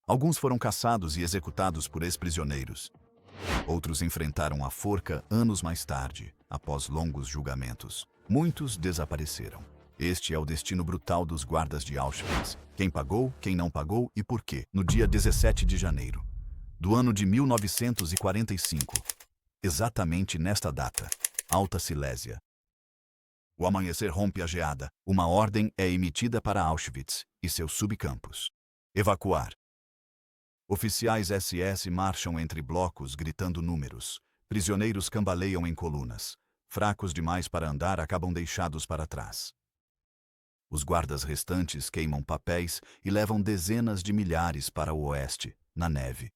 Alguns foram caçados e executados por ex-prisioneiros. Outros enfrentaram a forca anos mais tarde, após longos julgamentos. Muitos desapareceram. Este é o destino brutal dos guardas de Auschwitz. Quem pagou, quem não pagou e por quê? No dia 17 de janeiro do ano de 1945, exatamente nesta data, Alta Silésia. O amanhecer rompe a geada. Uma ordem é emitida para Auschwitz e seus subcampos. Evacuar. Oficiais SS marcham entre blocos gritando números. Prisioneiros cambaleiam em colunas. Fracos demais para andar acabam deixados para trás. Os guardas restantes queimam papéis e levam dezenas de milhares para o oeste, na neve.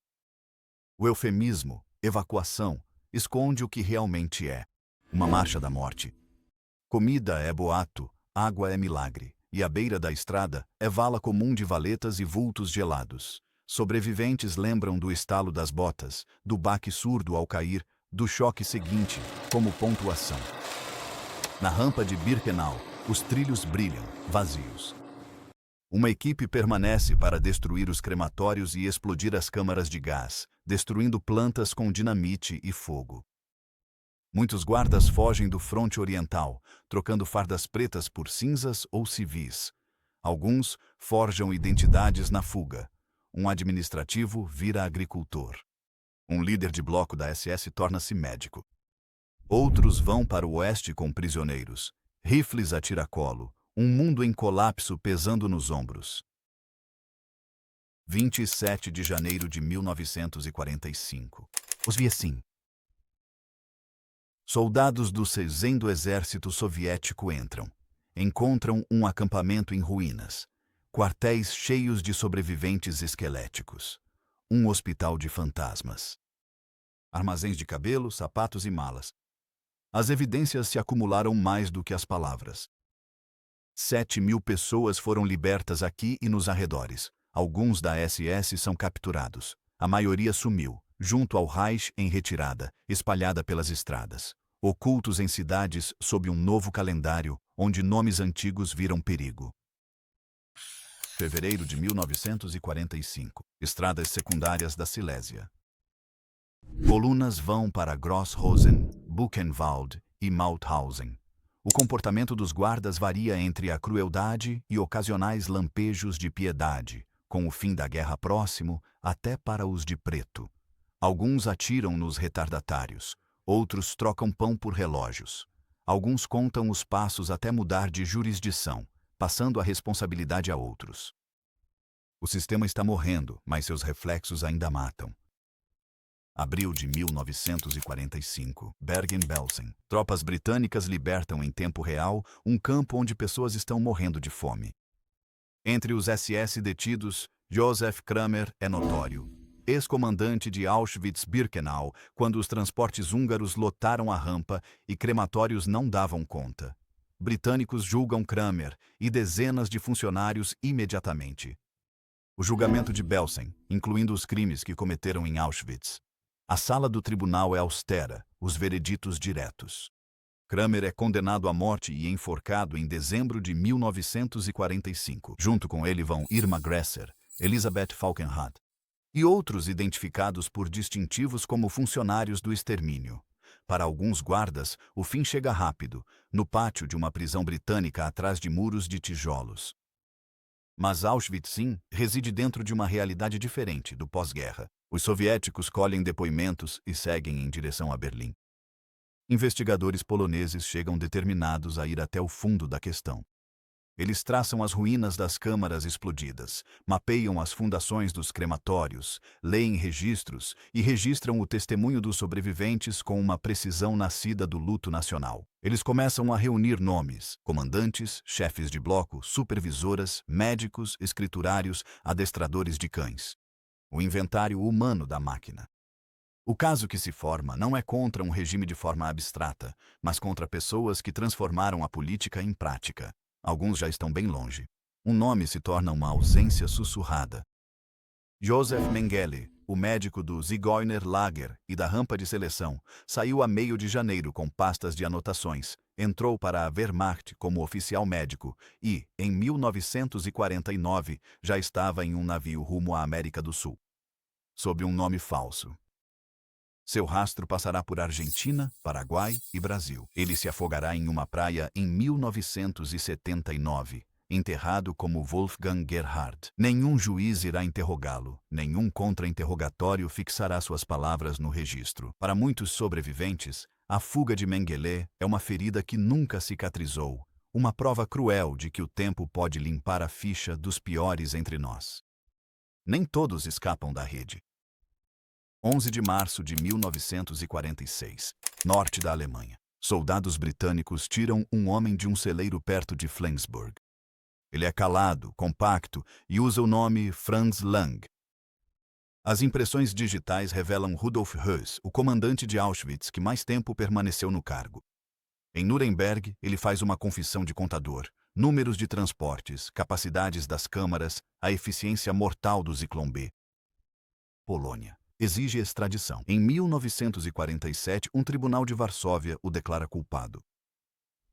O eufemismo, evacuação, esconde o que realmente é: uma marcha da morte. Comida é boato, água é milagre, e à beira da estrada é vala comum de valetas e vultos gelados. Sobreviventes lembram do estalo das botas, do baque surdo ao cair, do choque seguinte, como pontuação. Na rampa de Birkenau, os trilhos brilham, vazios. Uma equipe permanece para destruir os crematórios e explodir as câmaras de gás, destruindo plantas com dinamite e fogo. Muitos guardas fogem do fronte oriental, trocando fardas pretas por cinzas ou civis. Alguns forjam identidades na fuga. Um administrativo vira agricultor. Um líder de bloco da SS torna-se médico. Outros vão para o oeste com prisioneiros, rifles a tiracolo, um mundo em colapso pesando nos ombros. 27 de janeiro de 1945. Os vi assim. Soldados do 6º Exército Soviético entram. Encontram um acampamento em ruínas. Quartéis cheios de sobreviventes esqueléticos. Um hospital de fantasmas. Armazéns de cabelo, sapatos e malas. As evidências se acumularam mais do que as palavras. 7.000 pessoas foram libertas aqui e nos arredores. Alguns da SS são capturados. A maioria sumiu, junto ao Reich em retirada, espalhada pelas estradas. Ocultos em cidades sob um novo calendário, onde nomes antigos viram perigo. Fevereiro de 1945. Estradas secundárias da Silésia. Colunas vão para Grossrosen, Buchenwald e Mauthausen. O comportamento dos guardas varia entre a crueldade e ocasionais lampejos de piedade, com o fim da guerra próximo, até para os de preto. Alguns atiram nos retardatários, outros trocam pão por relógios. Alguns contam os passos até mudar de jurisdição, passando a responsabilidade a outros. O sistema está morrendo, mas seus reflexos ainda matam. Abril de 1945, Bergen-Belsen. Tropas britânicas libertam em tempo real um campo onde pessoas estão morrendo de fome. Entre os SS detidos, Josef Kramer é notório. Ex-comandante de Auschwitz-Birkenau, quando os transportes húngaros lotaram a rampa e crematórios não davam conta. Britânicos julgam Kramer e dezenas de funcionários imediatamente. O julgamento de Belsen, incluindo os crimes que cometeram em Auschwitz. A sala do tribunal é austera, os vereditos diretos. Kramer é condenado à morte e enforcado em dezembro de 1945. Junto com ele vão Irma Gresser, Elisabeth Falkenrath e outros identificados por distintivos como funcionários do extermínio. Para alguns guardas, o fim chega rápido, no pátio de uma prisão britânica atrás de muros de tijolos. Mas Auschwitz, sim, reside dentro de uma realidade diferente do pós-guerra. Os soviéticos colhem depoimentos e seguem em direção a Berlim. Investigadores poloneses chegam determinados a ir até o fundo da questão. Eles traçam as ruínas das câmaras explodidas, mapeiam as fundações dos crematórios, leem registros e registram o testemunho dos sobreviventes com uma precisão nascida do luto nacional. Eles começam a reunir nomes: comandantes, chefes de bloco, supervisoras, médicos, escriturários, adestradores de cães. O inventário humano da máquina. O caso que se forma não é contra um regime de forma abstrata, mas contra pessoas que transformaram a política em prática. Alguns já estão bem longe. Um nome se torna uma ausência sussurrada. Josef Mengele, o médico do Zigeuner Lager e da rampa de seleção, saiu a meio de janeiro com pastas de anotações, entrou para a Wehrmacht como oficial médico e, em 1949, já estava em um navio rumo à América do Sul, sob um nome falso. Seu rastro passará por Argentina, Paraguai e Brasil. Ele se afogará em uma praia em 1979, enterrado como Wolfgang Gerhard. Nenhum juiz irá interrogá-lo, nenhum contra-interrogatório fixará suas palavras no registro. Para muitos sobreviventes, a fuga de Mengele é uma ferida que nunca cicatrizou, uma prova cruel de que o tempo pode limpar a ficha dos piores entre nós. Nem todos escapam da rede. 11 de março de 1946, norte da Alemanha. Soldados britânicos tiram um homem de um celeiro perto de Flensburg. Ele é calado, compacto e usa o nome Franz Lang. As impressões digitais revelam Rudolf Höss, o comandante de Auschwitz que mais tempo permaneceu no cargo. Em Nuremberg, ele faz uma confissão de contador, números de transportes, capacidades das câmaras, a eficiência mortal do Zyklon B. Polônia. Exige extradição. Em 1947, um tribunal de Varsóvia o declara culpado.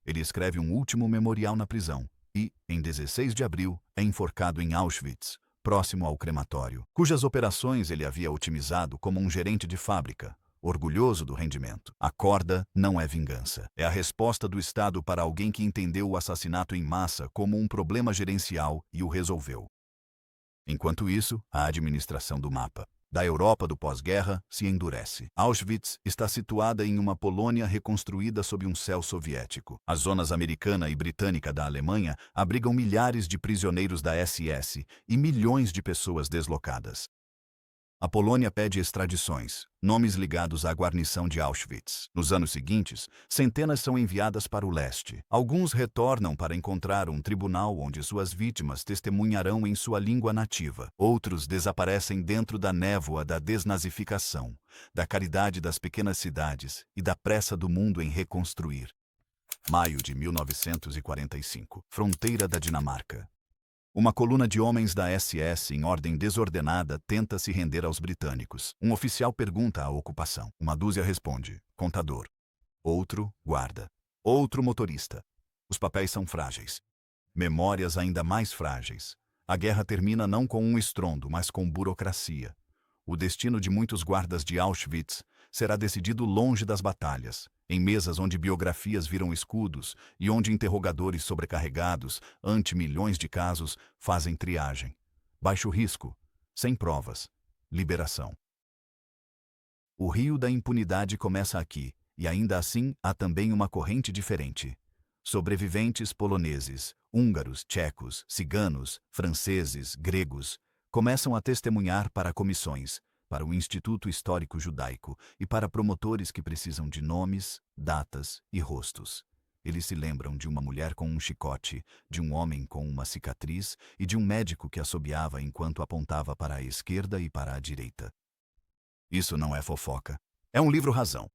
Ele escreve um último memorial na prisão e, em 16 de abril, é enforcado em Auschwitz, próximo ao crematório, cujas operações ele havia otimizado como um gerente de fábrica, orgulhoso do rendimento. A corda não é vingança. É a resposta do Estado para alguém que entendeu o assassinato em massa como um problema gerencial e o resolveu. Enquanto isso, a administração do mapa da Europa do pós-guerra se endurece. Auschwitz está situada em uma Polônia reconstruída sob um céu soviético. As zonas americana e britânica da Alemanha abrigam milhares de prisioneiros da SS e milhões de pessoas deslocadas. A Polônia pede extradições, nomes ligados à guarnição de Auschwitz. Nos anos seguintes, centenas são enviadas para o leste. Alguns retornam para encontrar um tribunal onde suas vítimas testemunharão em sua língua nativa. Outros desaparecem dentro da névoa da desnazificação, da caridade das pequenas cidades e da pressa do mundo em reconstruir. Maio de 1945. Fronteira da Dinamarca. Uma coluna de homens da SS em ordem desordenada tenta se render aos britânicos. Um oficial pergunta a ocupação. Uma dúzia responde, contador. Outro, guarda. Outro, motorista. Os papéis são frágeis. Memórias ainda mais frágeis. A guerra termina não com um estrondo, mas com burocracia. O destino de muitos guardas de Auschwitz será decidido longe das batalhas, em mesas onde biografias viram escudos e onde interrogadores sobrecarregados, ante milhões de casos, fazem triagem. Baixo risco, sem provas, liberação. O rio da impunidade começa aqui, e ainda assim há também uma corrente diferente. Sobreviventes poloneses, húngaros, tchecos, ciganos, franceses, gregos, começam a testemunhar para comissões, para o Instituto Histórico Judaico e para promotores que precisam de nomes, datas e rostos. Eles se lembram de uma mulher com um chicote, de um homem com uma cicatriz e de um médico que assobiava enquanto apontava para a esquerda e para a direita. Isso não é fofoca. É um livro-razão.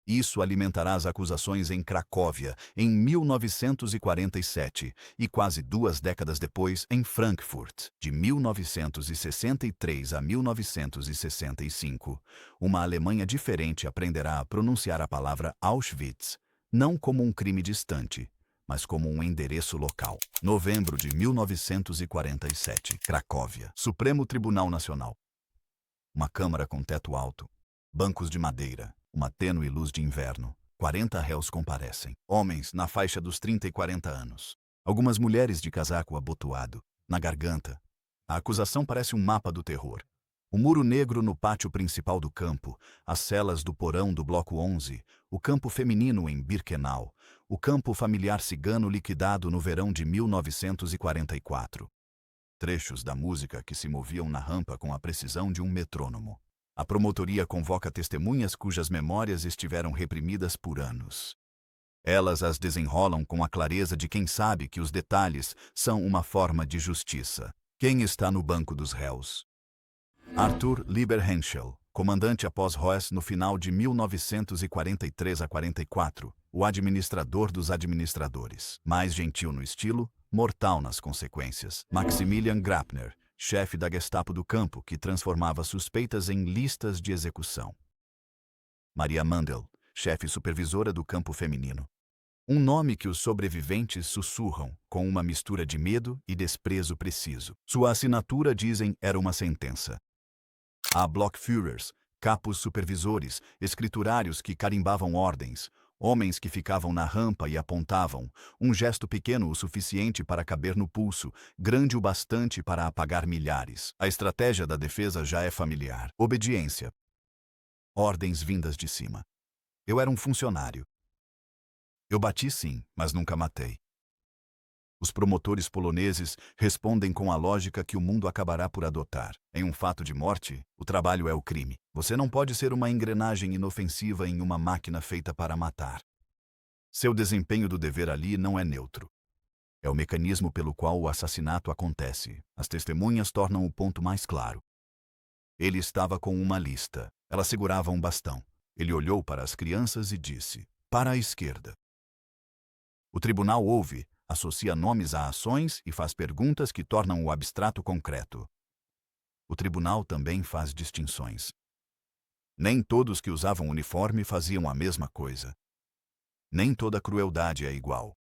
Isso alimentará as acusações em Cracóvia, em 1947, e quase 2 décadas depois, em Frankfurt, de 1963 a 1965. Uma Alemanha diferente aprenderá a pronunciar a palavra Auschwitz, não como um crime distante, mas como um endereço local. Novembro de 1947, Cracóvia, Supremo Tribunal Nacional. Uma câmara com teto alto, bancos de madeira, uma tênue luz de inverno. 40 réus comparecem. Homens na faixa dos 30 e 40 anos. Algumas mulheres de casaco abotoado, na garganta. A acusação parece um mapa do terror. O muro negro no pátio principal do campo, as celas do porão do bloco 11, o campo feminino em Birkenau, o campo familiar cigano liquidado no verão de 1944. Trechos da música que se moviam na rampa com a precisão de um metrônomo. A promotoria convoca testemunhas cujas memórias estiveram reprimidas por anos. Elas as desenrolam com a clareza de quem sabe que os detalhes são uma forma de justiça. Quem está no banco dos réus? Arthur Lieber-Henschel, comandante após Höss no final de 1943 a 44, o administrador dos administradores. Mais gentil no estilo, mortal nas consequências. Maximilian Grabner, chefe da Gestapo do campo, que transformava suspeitas em listas de execução. Maria Mandel, chefe supervisora do campo feminino. Um nome que os sobreviventes sussurram, com uma mistura de medo e desprezo preciso. Sua assinatura, dizem, era uma sentença. Há Blockführers, capos supervisores, escriturários que carimbavam ordens, homens que ficavam na rampa e apontavam, um gesto pequeno o suficiente para caber no pulso, grande o bastante para apagar milhares. A estratégia da defesa já é familiar. Obediência. Ordens vindas de cima. Eu era um funcionário. Eu bati sim, mas nunca matei. Os promotores poloneses respondem com a lógica que o mundo acabará por adotar. Em um fato de morte, o trabalho é o crime. Você não pode ser uma engrenagem inofensiva em uma máquina feita para matar. Seu desempenho do dever ali não é neutro. É o mecanismo pelo qual o assassinato acontece. As testemunhas tornam o ponto mais claro. Ele estava com uma lista. Ela segurava um bastão. Ele olhou para as crianças e disse: "Para a esquerda." O tribunal ouve, associa nomes a ações e faz perguntas que tornam o abstrato concreto. O tribunal também faz distinções. Nem todos que usavam uniforme faziam a mesma coisa. Nem toda crueldade é igual.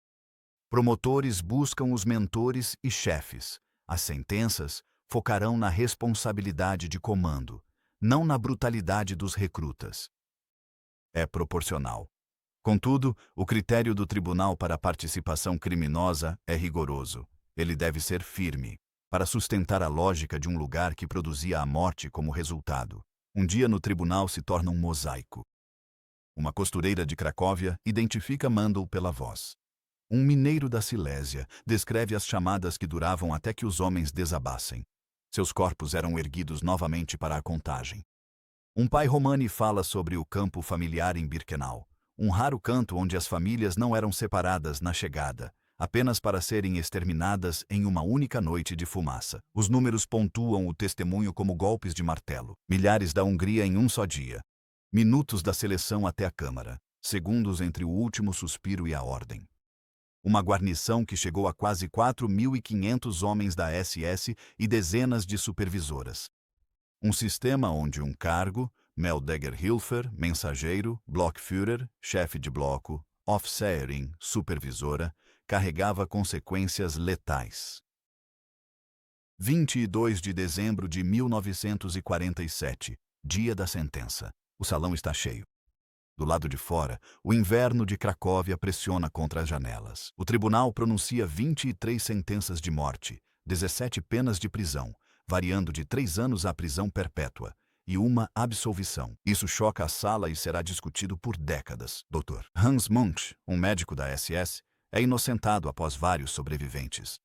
Promotores buscam os mentores e chefes. As sentenças focarão na responsabilidade de comando, não na brutalidade dos recrutas. É proporcional. Contudo, o critério do tribunal para a participação criminosa é rigoroso. Ele deve ser firme, para sustentar a lógica de um lugar que produzia a morte como resultado. Um dia no tribunal se torna um mosaico. Uma costureira de Cracóvia identifica Mandel pela voz. Um mineiro da Silésia descreve as chamadas que duravam até que os homens desabassem. Seus corpos eram erguidos novamente para a contagem. Um pai romani fala sobre o campo familiar em Birkenau. Um raro canto onde as famílias não eram separadas na chegada, apenas para serem exterminadas em uma única noite de fumaça. Os números pontuam o testemunho como golpes de martelo. Milhares da Hungria em um só dia. Minutos da seleção até a Câmara. Segundos entre o último suspiro e a ordem. Uma guarnição que chegou a quase 4.500 homens da SS e dezenas de supervisoras. Um sistema onde um cargo, Meldeggerhilfer, mensageiro, Blockführer, chefe de bloco, Officerin, supervisora, carregava consequências letais. 22 de dezembro de 1947, dia da sentença. O salão está cheio. Do lado de fora, o inverno de Cracóvia pressiona contra as janelas. O tribunal pronuncia 23 sentenças de morte, 17 penas de prisão, variando de 3 anos à prisão perpétua, e uma absolvição. Isso choca a sala e será discutido por décadas. Dr. Hans Munch, um médico da SS, é inocentado após vários sobreviventes.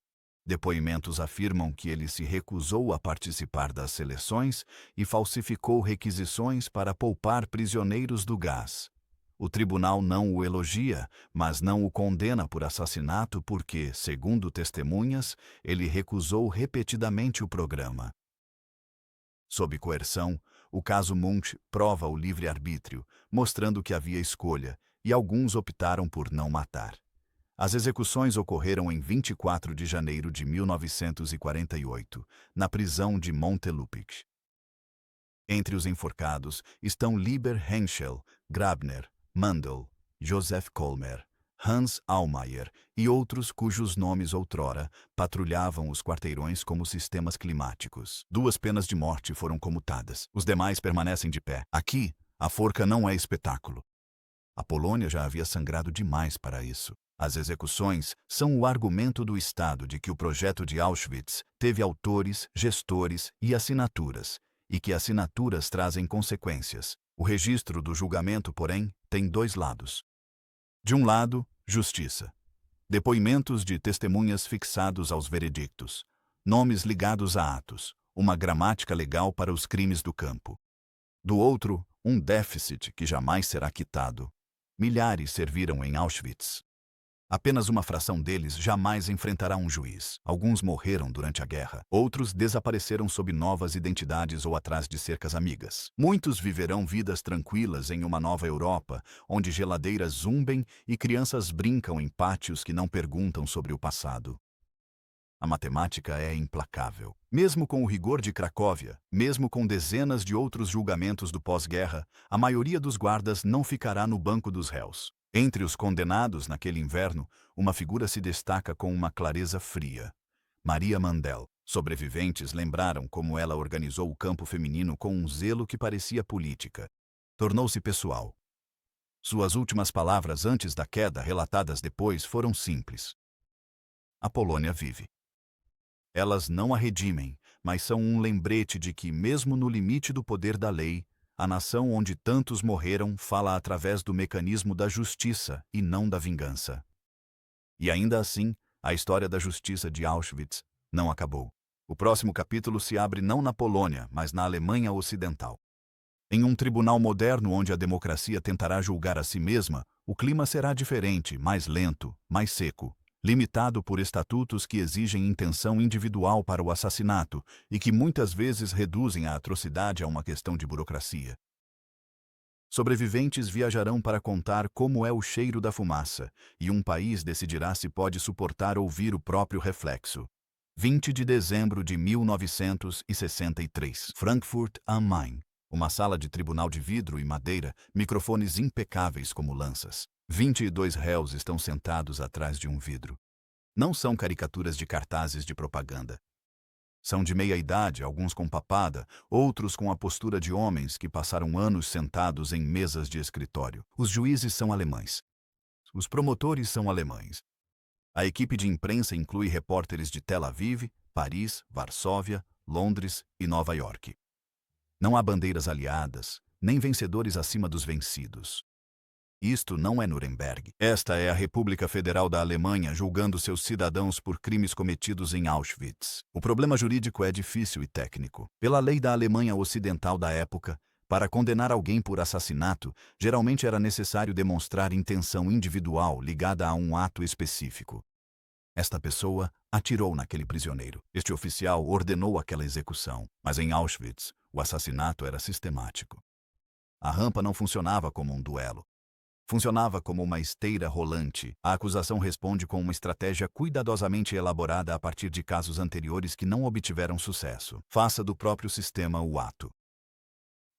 Depoimentos afirmam que ele se recusou a participar das seleções e falsificou requisições para poupar prisioneiros do gás. O tribunal não o elogia, mas não o condena por assassinato porque, segundo testemunhas, ele recusou repetidamente o programa. Sob coerção, o caso Munch prova o livre-arbítrio, mostrando que havia escolha, e alguns optaram por não matar. As execuções ocorreram em 24 de janeiro de 1948, na prisão de Montelupich. Entre os enforcados estão Lieber Henschel, Grabner, Mandel, Joseph Kolmer, Hans Aumeier e outros cujos nomes outrora patrulhavam os quarteirões como sistemas climáticos. 2 penas de morte foram comutadas. Os demais permanecem de pé. Aqui, a forca não é espetáculo. A Polônia já havia sangrado demais para isso. As execuções são o argumento do Estado de que o projeto de Auschwitz teve autores, gestores e assinaturas, e que assinaturas trazem consequências. O registro do julgamento, porém, tem 2 lados. De um lado, justiça. Depoimentos de testemunhas fixados aos veredictos. Nomes ligados a atos. Uma gramática legal para os crimes do campo. Do outro, um déficit que jamais será quitado. Milhares serviram em Auschwitz. Apenas uma fração deles jamais enfrentará um juiz. Alguns morreram durante a guerra. Outros desapareceram sob novas identidades ou atrás de cercas amigas. Muitos viverão vidas tranquilas em uma nova Europa, onde geladeiras zumbem e crianças brincam em pátios que não perguntam sobre o passado. A matemática é implacável. Mesmo com o rigor de Cracóvia, mesmo com dezenas de outros julgamentos do pós-guerra, a maioria dos guardas não ficará no banco dos réus. Entre os condenados naquele inverno, uma figura se destaca com uma clareza fria. Maria Mandel. Sobreviventes lembraram como ela organizou o campo feminino com um zelo que parecia política. Tornou-se pessoal. Suas últimas palavras antes da queda, relatadas depois, foram simples. A Polônia vive. Elas não a redimem, mas são um lembrete de que, mesmo no limite do poder da lei, a nação onde tantos morreram fala através do mecanismo da justiça e não da vingança. E ainda assim, a história da justiça de Auschwitz não acabou. O próximo capítulo se abre não na Polônia, mas na Alemanha Ocidental. Em um tribunal moderno onde a democracia tentará julgar a si mesma, o clima será diferente, mais lento, mais seco, limitado por estatutos que exigem intenção individual para o assassinato e que muitas vezes reduzem a atrocidade a uma questão de burocracia. Sobreviventes viajarão para contar como é o cheiro da fumaça, e um país decidirá se pode suportar ouvir o próprio reflexo. 20 de dezembro de 1963. Frankfurt am Main. Uma sala de tribunal de vidro e madeira, microfones impecáveis como lanças. 22 réus estão sentados atrás de um vidro. Não são caricaturas de cartazes de propaganda. São de meia-idade, alguns com papada, outros com a postura de homens que passaram anos sentados em mesas de escritório. Os juízes são alemães. Os promotores são alemães. A equipe de imprensa inclui repórteres de Tel Aviv, Paris, Varsóvia, Londres e Nova York. Não há bandeiras aliadas, nem vencedores acima dos vencidos. Isto não é Nuremberg. Esta é a República Federal da Alemanha julgando seus cidadãos por crimes cometidos em Auschwitz. O problema jurídico é difícil e técnico. Pela lei da Alemanha Ocidental da época, para condenar alguém por assassinato, geralmente era necessário demonstrar intenção individual ligada a um ato específico. Esta pessoa atirou naquele prisioneiro. Este oficial ordenou aquela execução. Mas em Auschwitz, o assassinato era sistemático. A rampa não funcionava como um duelo. Funcionava como uma esteira rolante. A acusação responde com uma estratégia cuidadosamente elaborada a partir de casos anteriores que não obtiveram sucesso. Faça do próprio sistema o ato.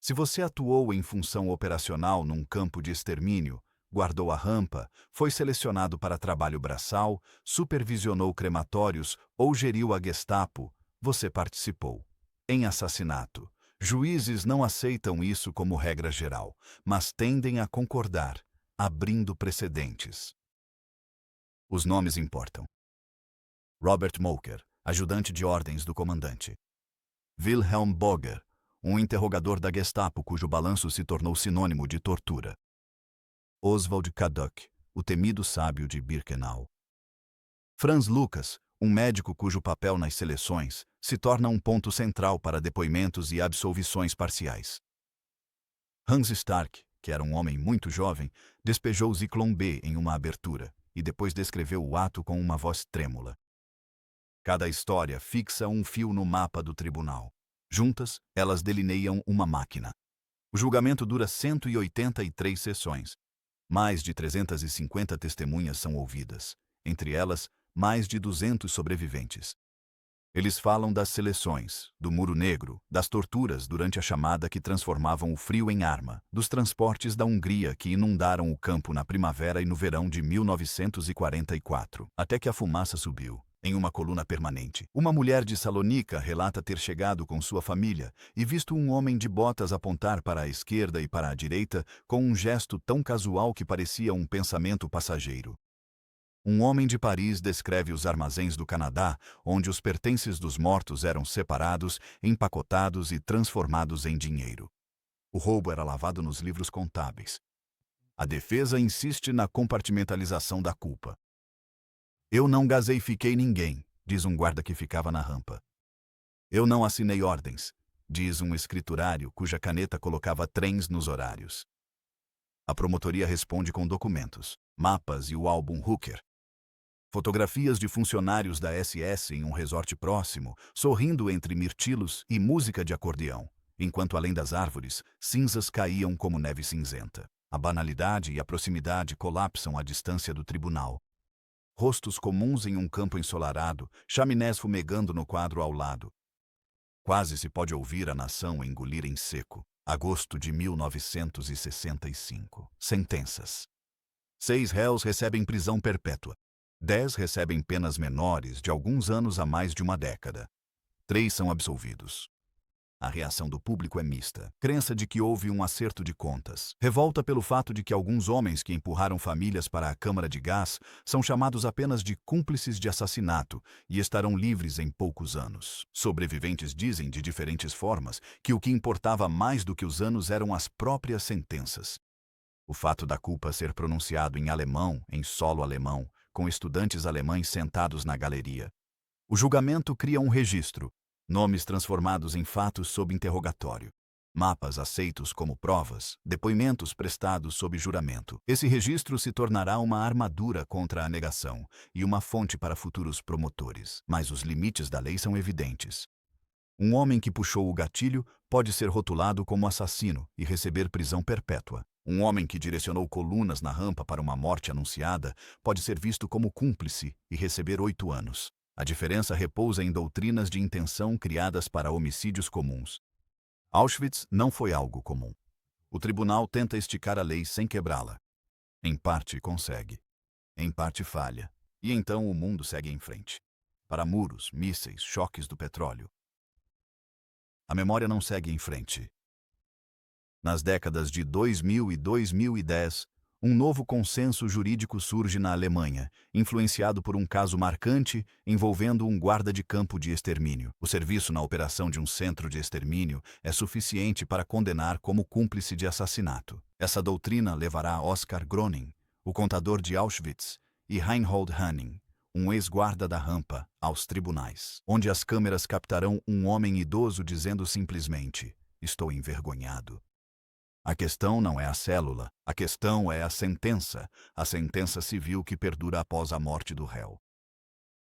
Se você atuou em função operacional num campo de extermínio, guardou a rampa, foi selecionado para trabalho braçal, supervisionou crematórios ou geriu a Gestapo, você participou. Em assassinato, juízes não aceitam isso como regra geral, mas tendem a concordar, abrindo precedentes. Os nomes importam. Robert Moker, ajudante de ordens do comandante. Wilhelm Boger, um interrogador da Gestapo cujo balanço se tornou sinônimo de tortura. Oswald Kaduk, o temido sábio de Birkenau. Franz Lucas, um médico cujo papel nas seleções se torna um ponto central para depoimentos e absolvições parciais. Hans Stark, que era um homem muito jovem, despejou Zyklon B em uma abertura e depois descreveu o ato com uma voz trêmula. Cada história fixa um fio no mapa do tribunal. Juntas, elas delineiam uma máquina. O julgamento dura 183 sessões. Mais de 350 testemunhas são ouvidas, entre elas, mais de 200 sobreviventes. Eles falam das seleções, do Muro Negro, das torturas durante a chamada que transformavam o frio em arma, dos transportes da Hungria que inundaram o campo na primavera e no verão de 1944, até que a fumaça subiu. Em uma coluna permanente, uma mulher de Salônica relata ter chegado com sua família e visto um homem de botas apontar para a esquerda e para a direita com um gesto tão casual que parecia um pensamento passageiro. Um homem de Paris descreve os armazéns do Canadá, onde os pertences dos mortos eram separados, empacotados e transformados em dinheiro. O roubo era lavado nos livros contábeis. A defesa insiste na compartimentalização da culpa. Eu não gaseifiquei ninguém, diz um guarda que ficava na rampa. Eu não assinei ordens, diz um escriturário cuja caneta colocava trens nos horários. A promotoria responde com documentos, mapas e o álbum Hooker. Fotografias de funcionários da SS em um resort próximo, sorrindo entre mirtilos e música de acordeão, enquanto além das árvores, cinzas caíam como neve cinzenta. A banalidade e a proximidade colapsam a distância do tribunal. rostos comuns em um campo ensolarado, chaminés fumegando no quadro ao lado. Quase se pode ouvir a nação engolir em seco. Agosto de 1965. Sentenças. 6 réus recebem prisão perpétua. 10 recebem penas menores de alguns anos a mais de uma década. 3 são absolvidos. A reação do público é mista. Crença de que houve um acerto de contas. Revolta pelo fato de que alguns homens que empurraram famílias para a câmara de gás são chamados apenas de cúmplices de assassinato e estarão livres em poucos anos. Sobreviventes dizem de diferentes formas que o que importava mais do que os anos eram as próprias sentenças. O fato da culpa ser pronunciado em alemão, em solo alemão, com estudantes alemães sentados na galeria. O julgamento cria um registro. Nomes transformados em fatos sob interrogatório. Mapas aceitos como provas, depoimentos prestados sob juramento. Esse registro se tornará uma armadura contra a negação e uma fonte para futuros promotores. Mas os limites da lei são evidentes. Um homem que puxou o gatilho pode ser rotulado como assassino e receber prisão perpétua. Um homem que direcionou colunas na rampa para uma morte anunciada pode ser visto como cúmplice e receber 8 anos. A diferença repousa em doutrinas de intenção criadas para homicídios comuns. Auschwitz não foi algo comum. O tribunal tenta esticar a lei sem quebrá-la. Em parte consegue. Em parte falha. E então o mundo segue em frente. Para muros, mísseis, choques do petróleo. A memória não segue em frente. Nas décadas de 2000 e 2010, um novo consenso jurídico surge na Alemanha, influenciado por um caso marcante envolvendo um guarda de campo de extermínio. O serviço na operação de um centro de extermínio é suficiente para condenar como cúmplice de assassinato. Essa doutrina levará Oskar Groening, o contador de Auschwitz, e Reinhold Hanning, um ex-guarda da rampa, aos tribunais, onde as câmeras captarão um homem idoso dizendo simplesmente: "Estou envergonhado." A questão não é a célula, a questão é a sentença civil que perdura após a morte do réu.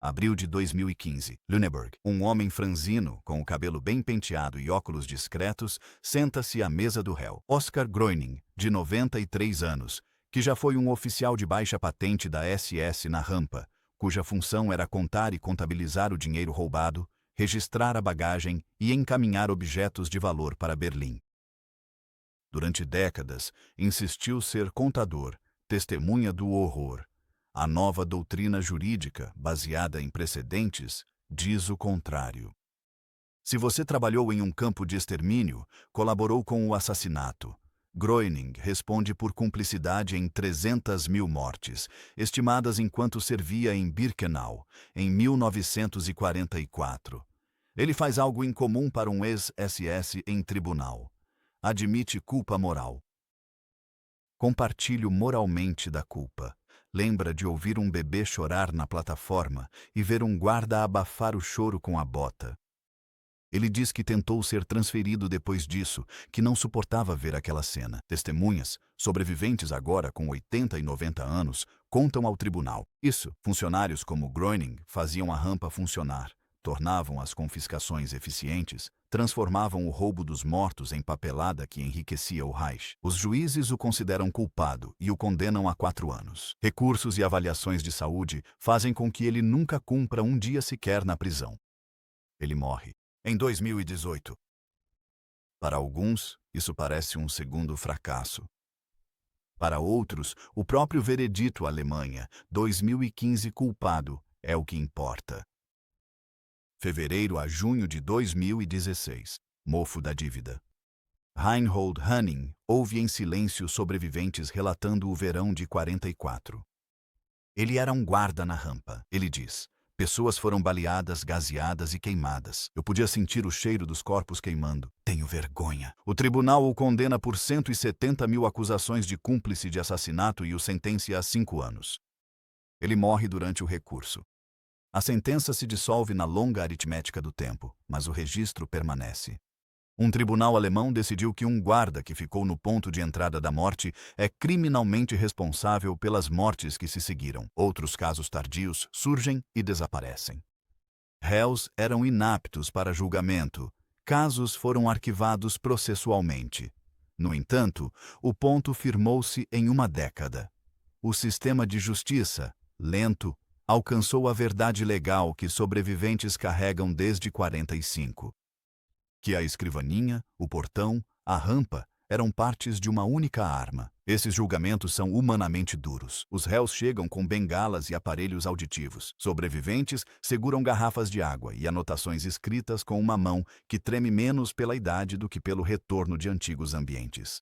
Abril de 2015, Lüneburg. Um homem franzino, com o cabelo bem penteado e óculos discretos, senta-se à mesa do réu. Oskar Groening, de 93 anos, que já foi um oficial de baixa patente da SS na rampa, cuja função era contar e contabilizar o dinheiro roubado, registrar a bagagem e encaminhar objetos de valor para Berlim. Durante décadas, insistiu ser contador, testemunha do horror. A nova doutrina jurídica, baseada em precedentes, diz o contrário. Se você trabalhou em um campo de extermínio, colaborou com o assassinato. Groening responde por cumplicidade em 300.000 mortes, estimadas enquanto servia em Birkenau, em 1944. Ele faz algo incomum para um ex-SS em tribunal. Admite culpa moral. Compartilho moralmente da culpa. Lembra de ouvir um bebê chorar na plataforma e ver um guarda abafar o choro com a bota. Ele diz que tentou ser transferido depois disso, que não suportava ver aquela cena. Testemunhas, sobreviventes agora com 80 e 90 anos, contam ao tribunal. Funcionários como Groening faziam a rampa funcionar, tornavam as confiscações eficientes, transformavam o roubo dos mortos em papelada que enriquecia o Reich. Os juízes o consideram culpado e o condenam a 4 anos. Recursos e avaliações de saúde fazem com que ele nunca cumpra um dia sequer na prisão. Ele morre em 2018. Para alguns, isso parece um segundo fracasso. Para outros, o próprio veredito Alemanha, 2015 culpado, é o que importa. Fevereiro a junho de 2016. Mofo da dívida. Reinhold Hanning ouve em silêncio sobreviventes relatando o verão de 44. Ele era um guarda na rampa. Ele diz: "Pessoas foram baleadas, gaseadas e queimadas. Eu podia sentir o cheiro dos corpos queimando. Tenho vergonha." O tribunal o condena por 170.000 acusações de cúmplice de assassinato e o sentencia a 5 anos. Ele morre durante o recurso. A sentença se dissolve na longa aritmética do tempo, mas o registro permanece. Um tribunal alemão decidiu que um guarda que ficou no ponto de entrada da morte é criminalmente responsável pelas mortes que se seguiram. Outros casos tardios surgem e desaparecem. Réus eram inaptos para julgamento. Casos foram arquivados processualmente. No entanto, o ponto firmou-se em uma década. O sistema de justiça, lento, alcançou a verdade legal que sobreviventes carregam desde 45. Que a escrivaninha, o portão, a rampa eram partes de uma única arma. Esses julgamentos são humanamente duros. Os réus chegam com bengalas e aparelhos auditivos. Sobreviventes seguram garrafas de água e anotações escritas com uma mão que treme menos pela idade do que pelo retorno de antigos ambientes.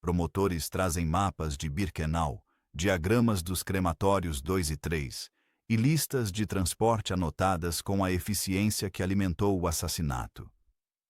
Promotores trazem mapas de Birkenau, diagramas dos crematórios 2 e 3 e listas de transporte anotadas com a eficiência que alimentou o assassinato.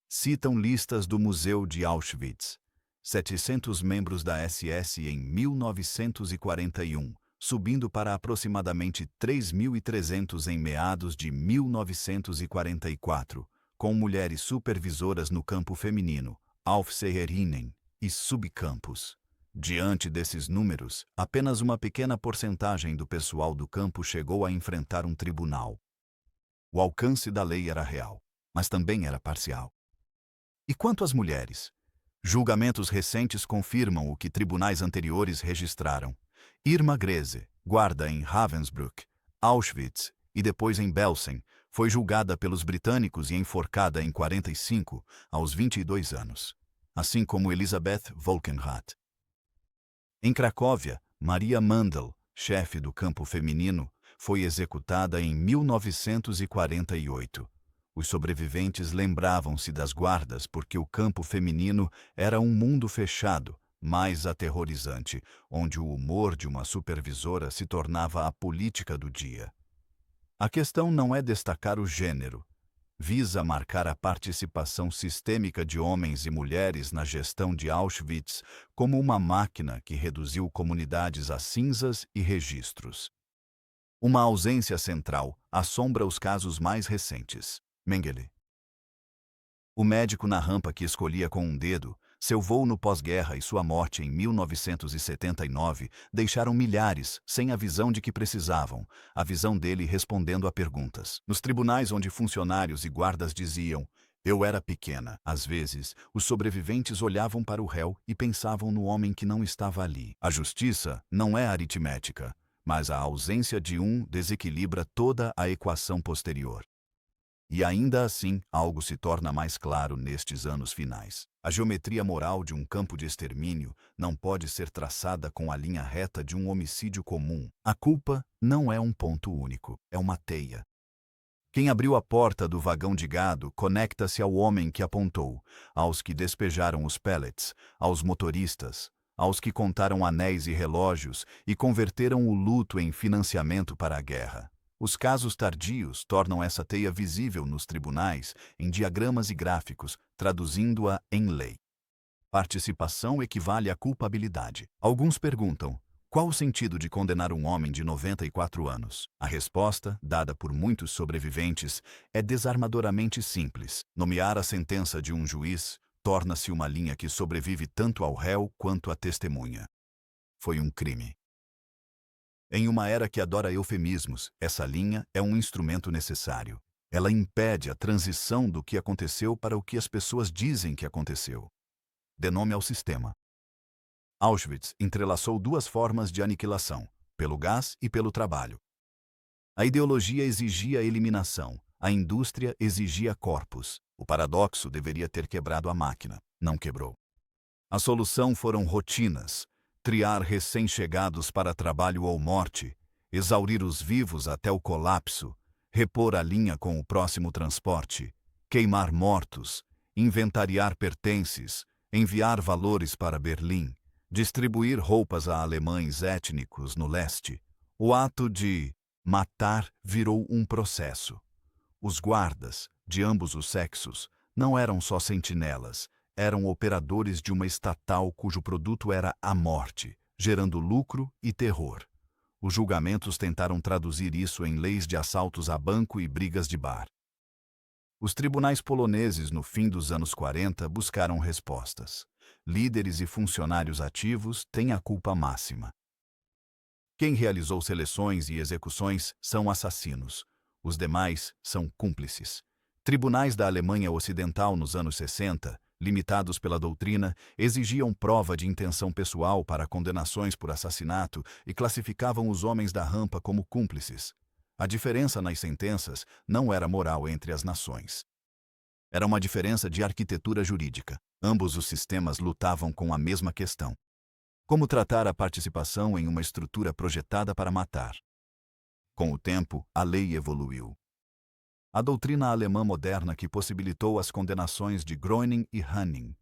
Citam listas do Museu de Auschwitz. 700 membros da SS em 1941, subindo para aproximadamente 3.300 em meados de 1944, com mulheres supervisoras no campo feminino, Aufseherinnen, e subcampos. Diante desses números, apenas uma pequena porcentagem do pessoal do campo chegou a enfrentar um tribunal. O alcance da lei era real, mas também era parcial. E quanto às mulheres? Julgamentos recentes confirmam o que tribunais anteriores registraram. Irma Grese, guarda em Ravensbrück, Auschwitz e depois em Belsen, foi julgada pelos britânicos e enforcada em 45, aos 22 anos. Assim como Elisabeth Volkenrath. Em Cracóvia, Maria Mandel, chefe do campo feminino, foi executada em 1948. Os sobreviventes lembravam-se das guardas porque o campo feminino era um mundo fechado, mais aterrorizante, onde o humor de uma supervisora se tornava a política do dia. A questão não é destacar o gênero. Visa marcar a participação sistêmica de homens e mulheres na gestão de Auschwitz como uma máquina que reduziu comunidades a cinzas e registros. Uma ausência central assombra os casos mais recentes. Mengele. O médico na rampa que escolhia com um dedo, seu voo no pós-guerra e sua morte em 1979 deixaram milhares sem a visão de que precisavam, a visão dele respondendo a perguntas. Nos tribunais onde funcionários e guardas diziam, eu era pequena. Às vezes, os sobreviventes olhavam para o réu e pensavam no homem que não estava ali. A justiça não é aritmética, mas a ausência de um desequilibra toda a equação posterior. E ainda assim, algo se torna mais claro nestes anos finais. A geometria moral de um campo de extermínio não pode ser traçada com a linha reta de um homicídio comum. A culpa não é um ponto único, é uma teia. Quem abriu a porta do vagão de gado conecta-se ao homem que apontou, aos que despejaram os pellets, aos motoristas, aos que contaram anéis e relógios e converteram o luto em financiamento para a guerra. Os casos tardios tornam essa teia visível nos tribunais, em diagramas e gráficos, traduzindo-a em lei. Participação equivale à culpabilidade. Alguns perguntam, qual o sentido de condenar um homem de 94 anos? A resposta, dada por muitos sobreviventes, é desarmadoramente simples. Nomear a sentença de um juiz torna-se uma linha que sobrevive tanto ao réu quanto à testemunha. Foi um crime. Em uma era que adora eufemismos, essa linha é um instrumento necessário. Ela impede a transição do que aconteceu para o que as pessoas dizem que aconteceu. Dê nome ao sistema. Auschwitz entrelaçou duas formas de aniquilação, pelo gás e pelo trabalho. A ideologia exigia eliminação, a indústria exigia corpos. O paradoxo deveria ter quebrado a máquina, não quebrou. A solução foram rotinas. Triar recém-chegados para trabalho ou morte, exaurir os vivos até o colapso, repor a linha com o próximo transporte, queimar mortos, inventariar pertences, enviar valores para Berlim, distribuir roupas a alemães étnicos no leste. O ato de matar virou um processo. Os guardas, de ambos os sexos, não eram só sentinelas, eram operadores de uma estatal cujo produto era a morte, gerando lucro e terror. Os julgamentos tentaram traduzir isso em leis de assaltos a banco e brigas de bar. Os tribunais poloneses, no fim dos anos 40, buscaram respostas. Líderes e funcionários ativos têm a culpa máxima. Quem realizou seleções e execuções são assassinos. Os demais são cúmplices. Tribunais da Alemanha Ocidental nos anos 60 limitados pela doutrina, exigiam prova de intenção pessoal para condenações por assassinato e classificavam os homens da rampa como cúmplices. A diferença nas sentenças não era moral entre as nações. Era uma diferença de arquitetura jurídica. Ambos os sistemas lutavam com a mesma questão: como tratar a participação em uma estrutura projetada para matar. Com o tempo, a lei evoluiu. A doutrina alemã moderna que possibilitou as condenações de Groening e Hanning